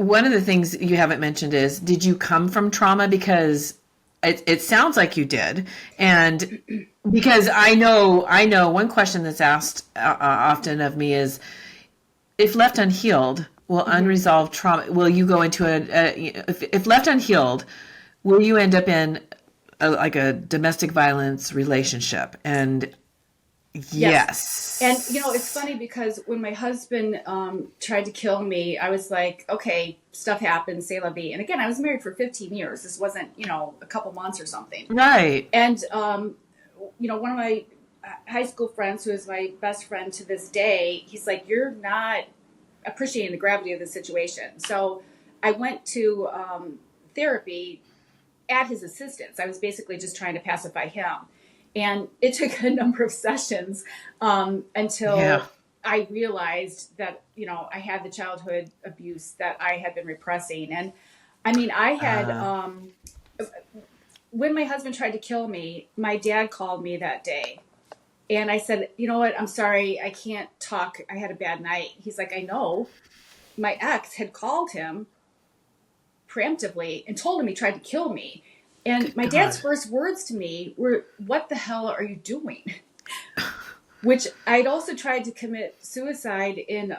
one of the things you haven't mentioned is, did you come from trauma? Because it sounds like you did. And because I know one question that's asked often of me is, if left unhealed, will unresolved trauma, will you go into if left unhealed, will you end up in like a domestic violence relationship? And Yes. yes. And it's funny because when my husband tried to kill me, I was like, okay, stuff happens, c'est la vie. And again, I was married for 15 years. This wasn't, a couple months or something. Right. And, one of my high school friends, who is my best friend to this day, he's like, you're not appreciating the gravity of the situation. So I went to therapy at his assistance. I was basically just trying to pacify him. And it took a number of sessions until Yeah. I realized that, I had the childhood abuse that I had been repressing. And I mean, I had, when my husband tried to kill me, my dad called me that day. And I said, you know what? I'm sorry. I can't talk. I had a bad night. He's like, I know. My ex had called him preemptively and told him he tried to kill me. And my dad's God. first words to me were, what the hell are you doing? Which I'd also tried to commit suicide in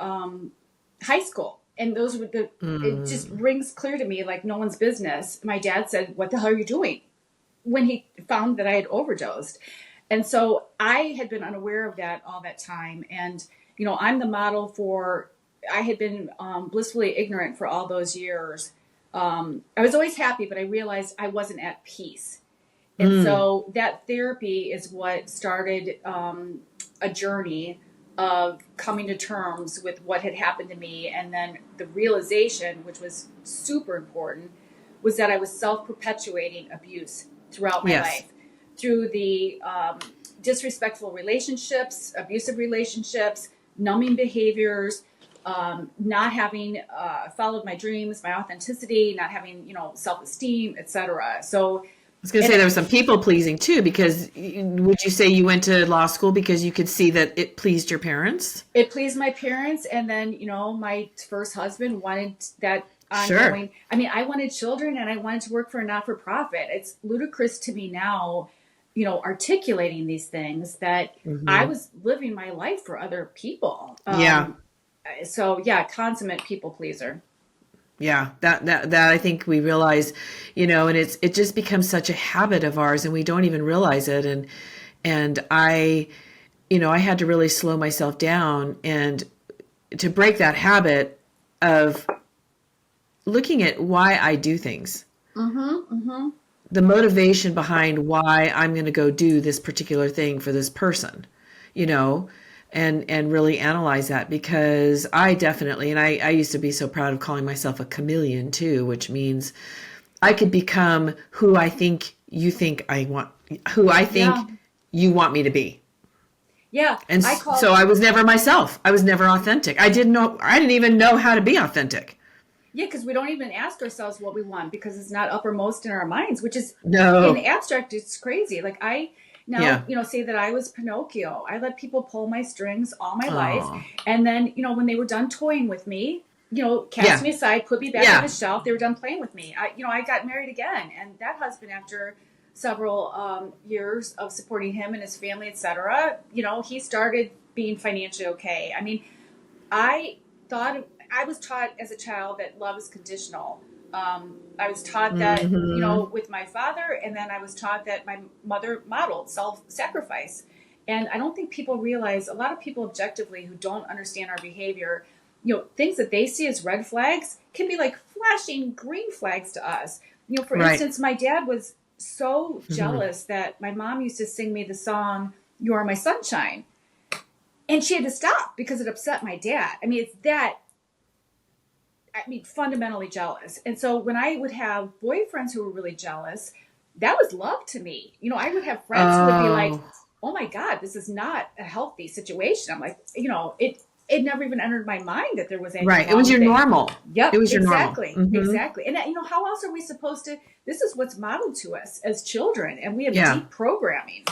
high school. And those were it just rings clear to me like no one's business. My dad said, what the hell are you doing? When he found that I had overdosed. And so I had been unaware of that all that time. And, I'm the model for, I had been blissfully ignorant for all those years. I was always happy, but I realized I wasn't at peace. And so that therapy is what started a journey of coming to terms with what had happened to me. And then the realization, which was super important, was that I was self-perpetuating abuse throughout my life through the disrespectful relationships, abusive relationships, numbing behaviors, not having followed my dreams, my authenticity, not having, self-esteem, etc. So I was going to say there was some people pleasing too, because would you say you went to law school because you could see that it pleased your parents? it pleased my parents. And then, my first husband wanted that Sure. ongoing. I mean, I wanted children and I wanted to work for a not-for-profit. It's ludicrous to me now, articulating these things that I was living my life for other people. Yeah. So yeah, consummate people pleaser. Yeah, that I think we realize, and it just becomes such a habit of ours, and we don't even realize it. And I had to really slow myself down and to break that habit of looking at why I do things, the motivation behind why I'm going to go do this particular thing for this person, and really analyze that, because I definitely, and I used to be so proud of calling myself a chameleon too, which means I could become who I think you think I want, who I think Yeah. you want me to be. Yeah. And so I was never myself. I was never authentic. I didn't even know how to be authentic. Yeah, because we don't even ask ourselves what we want because it's not uppermost in our minds, which is No. in the abstract, it's crazy. Like say that I was Pinocchio. I let people pull my strings all my life. Aw. And then, when they were done toying with me, cast me aside, put me back on the shelf. They were done playing with me. I got married again. And that husband, after several years of supporting him and his family, etc., he started being financially okay. I mean, I was taught as a child that love is conditional. I was taught that, with my father, and then I was taught that my mother modeled self-sacrifice. And I don't think people realize, a lot of people objectively who don't understand our behavior, things that they see as red flags can be like flashing green flags to us. For Right. instance, my dad was so jealous that my mom used to sing me the song, "You Are My Sunshine." And she had to stop because it upset my dad. Fundamentally jealous. And so when I would have boyfriends who were really jealous, that was love to me. I would have friends who would be like, oh my God, this is not a healthy situation. I'm like, it never even entered my mind that there was anything Right. It wrong was your with it. normal. Yep, It was your normal. exactly, Mhm. exactly. And how else are we supposed to? This is what's modeled to us as children, and we have Yeah. deep programming.